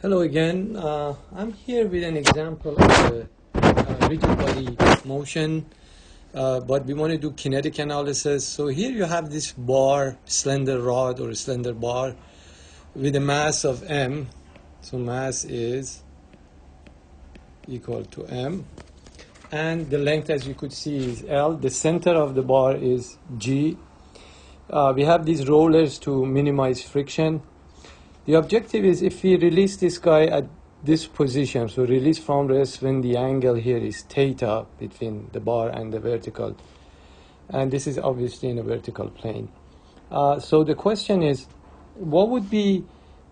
Hello again. I'm here with an example of a rigid body motion, but we want to do kinetic analysis. So here you have this bar, slender rod or a slender bar with a mass of m. So mass is equal to m. And the length, as you could see, is L. The center of the bar is G. We have these rollers to minimize friction. The objective is if we release this guy at this position, so release from rest when the angle here is theta between the bar and the vertical, and this is obviously in a vertical plane. So the question is, what would be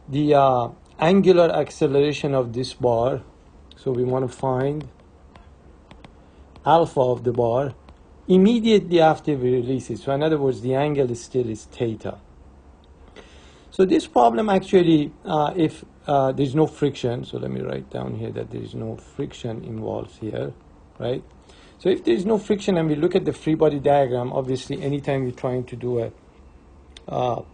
the angular acceleration of this bar? So we want to find alpha of the bar immediately after we release it. So in other words, the angle is theta. So this problem actually, if there's no friction, so let me write down here that there is no friction involved here, right? So if there is no friction and we look at the free body diagram, obviously anytime you're trying to do a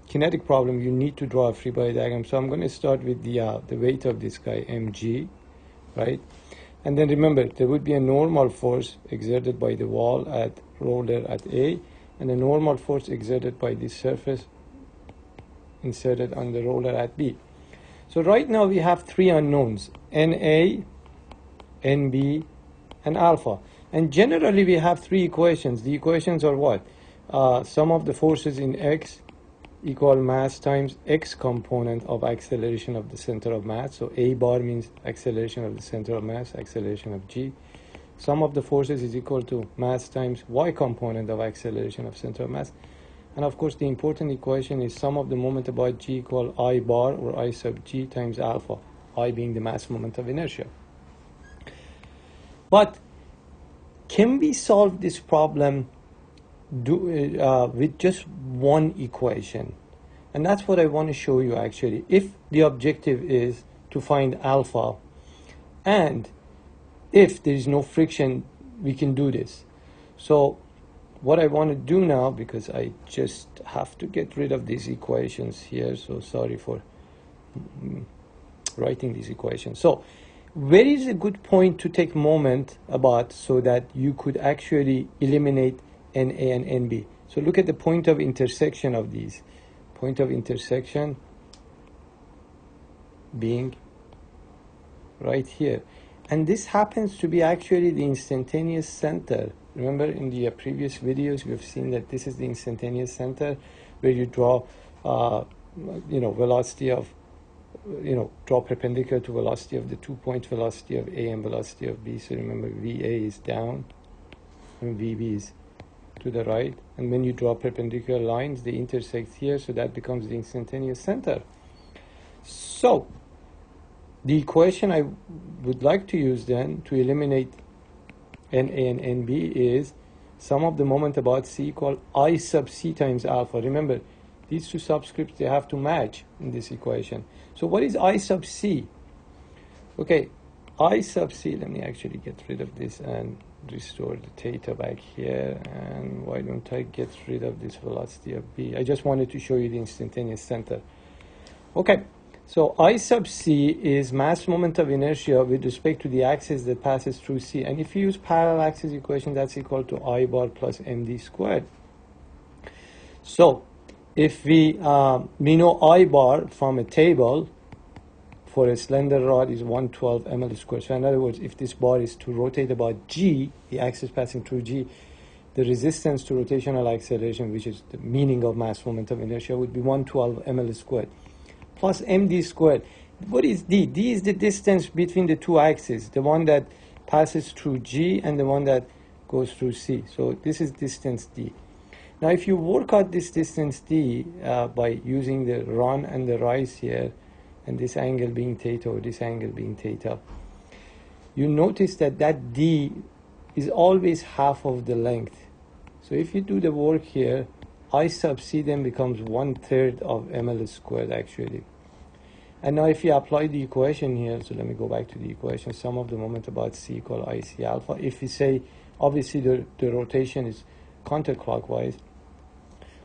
kinetic problem, you need to draw a free body diagram. So I'm going to start with the weight of this guy, mg, right? And then remember, there would be a normal force exerted by the wall at roller at A, and a normal force exerted by this surface inserted on the roller at B. So right now we have three unknowns, NA, NB, and alpha. And generally we have three equations. The equations are what? Sum of the forces in X equal mass times X component of acceleration of the center of mass. So A bar means acceleration of the center of mass, acceleration of G. Sum of the forces is equal to mass times Y component of acceleration of center of mass. And of course, the important equation is sum of the moment about G equal I bar or I sub G times alpha, I being the mass moment of inertia. But can we solve this problem with just one equation? And that's what I want to show you actually. If the objective is to find alpha, and if there is no friction, we can do this. So what I want to do now, because I just have to get rid of these equations here, so sorry for writing these equations. So where is a good point to take moment about so that you could actually eliminate NA and NB? So look at the point of intersection of these. Point of intersection being right here. And this happens to be actually the instantaneous center. Remember in the previous videos, we've seen that this is the instantaneous center where you draw, velocity of, draw perpendicular to velocity of the 2 point velocity of A and velocity of B. So remember, VA is down and VB is to the right. And when you draw perpendicular lines, they intersect here, so that becomes the instantaneous center. So the equation I would like to use then to eliminate NA and NB is sum of the moment about C equal I sub C times alpha. Remember, these two subscripts, they have to match in this equation. So what is I sub C? Okay, I sub C, let me actually get rid of this and restore the theta back here. And why don't I get rid of this velocity of B? I just wanted to show you the instantaneous center. Okay. So I sub C is mass moment of inertia with respect to the axis that passes through C. And if you use parallel axis equation, that's equal to I bar plus MD squared. So if we know I bar from a table for a slender rod is 112 ml squared. So in other words, if this bar is to rotate about G, the axis passing through G, the resistance to rotational acceleration, which is the meaning of mass moment of inertia, would be 112 ml squared. Plus md squared. What is d? D is the distance between the two axes, the one that passes through G and the one that goes through C. So this is distance d. Now if you work out this distance d by using the run and the rise here, and this angle being theta or this angle being theta, you notice that that d is always half of the length. So if you do the work here, I sub C then becomes 1/3 of ml squared actually. And now if you apply the equation here, so let me go back to the equation, sum of the moment about C equal IC alpha. If we say, obviously the rotation is counterclockwise.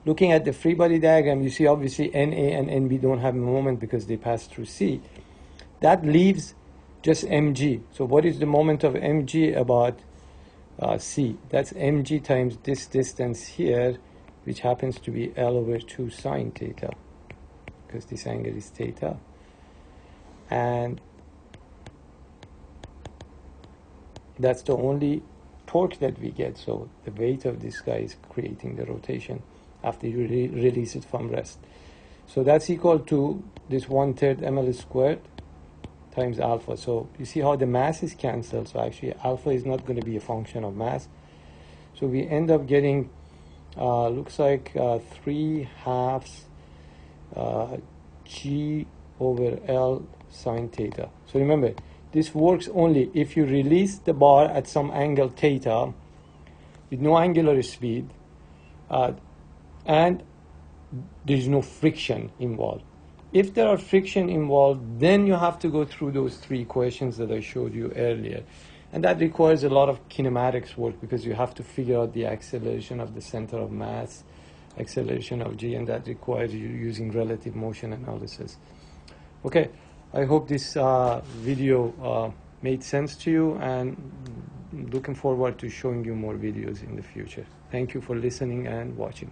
Looking at the free body diagram, you see obviously NA and NB don't have moment because they pass through C. That leaves just mg. So what is the moment of mg about c? That's mg times this distance here, which happens to be L over 2 sine theta, because this angle is theta. And that's the only torque that we get. So the weight of this guy is creating the rotation after you release it from rest. So that's equal to this 1/3 ml squared times alpha. So you see how the mass is cancelled. So actually alpha is not going to be a function of mass. So we end up getting, looks like 3/2 g over L sine theta. So remember, this works only if you release the bar at some angle theta with no angular speed, and there is no friction involved. If there are friction involved, then you have to go through those 3 equations that I showed you earlier. And that requires a lot of kinematics work, because you have to figure out the acceleration of the center of mass, acceleration of g, and that requires you using relative motion analysis. Okay, I hope this video made sense to you, and looking forward to showing you more videos in the future. Thank you for listening and watching.